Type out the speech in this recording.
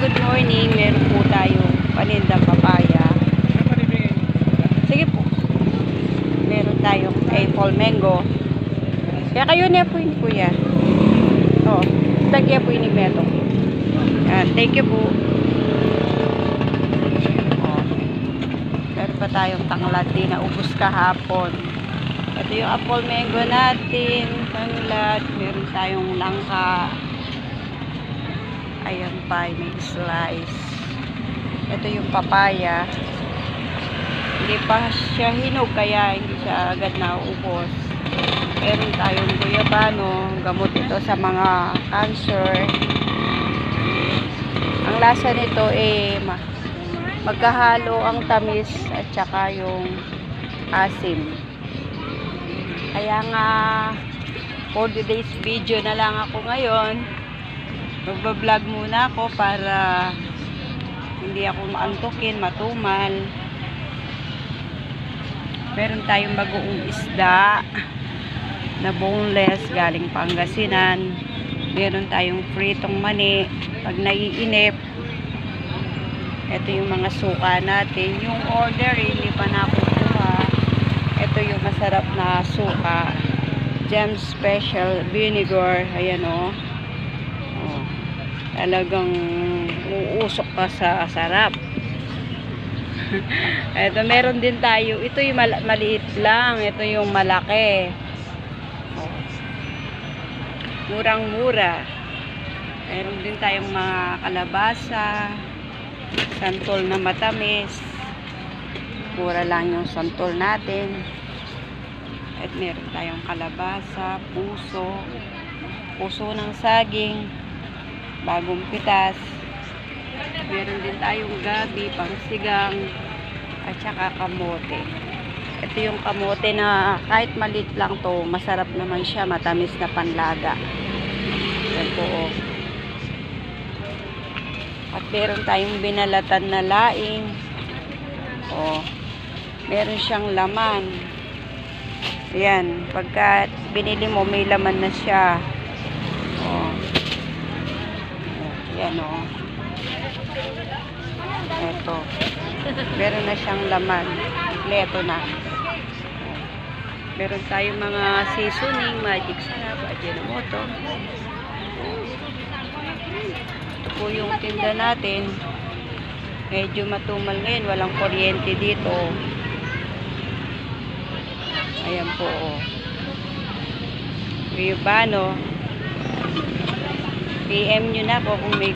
good morning. Meron po tayong panindang papaya. Sige po. Meron tayong apple mango. Kaya kayo na po yun, kuya. Oh, tagya po yun ni Meto. Thank you po. Oh, meron pa tayong tanglad din na ubos kahapon. Ito yung apple mango natin. Tanglad. Meron tayong langka. Ayan pa, may slice. Ito yung papaya. Hindi pa siya hinog, kaya hindi siya agad naubos. Meron tayong guyabano. Gamot ito sa mga cancer. Ang lasa nito magkahalo ang tamis at saka yung asim. Kaya nga, for today's video na lang ako ngayon. Magbablog muna ako para hindi ako maantukin, matumal. Meron tayong bagoong isda na boneless galing Pangasinan. Meron tayong pritong mani pag naiinip. Ito yung mga suka natin. Yung order, hindi pa nakukuha. Ito yung masarap na suka. Gem Special Vinegar. Ayan o. Talagang uusok ka sa sarap. Ito, meron din tayo. Ito yung maliit lang. Ito yung malaki. Murang-mura. Meron din tayong mga kalabasa. Santol na matamis. Mura lang yung santol natin. At meron tayong kalabasa, puso. Puso ng saging. Bagong pitas. Meron din tayong gabi, pangsigang, at saka kamote. Ito yung kamote na kahit maliit lang to, masarap naman siya, matamis na panlaga. Yan po, oh. At meron tayong binalatan na laing. Oh. Meron siyang laman. Yan, pagka binili mo, may laman na siya. Oh. Yan o. Eto. Meron na siyang laman. Kompleto na. Meron tayong mga seasoning, magic sarap, Ajinomoto. Ito po yung tinda natin. Medyo matumal ngayon. Walang kuryente dito. Ayan po o. Guyabano. PM nyo na po kung may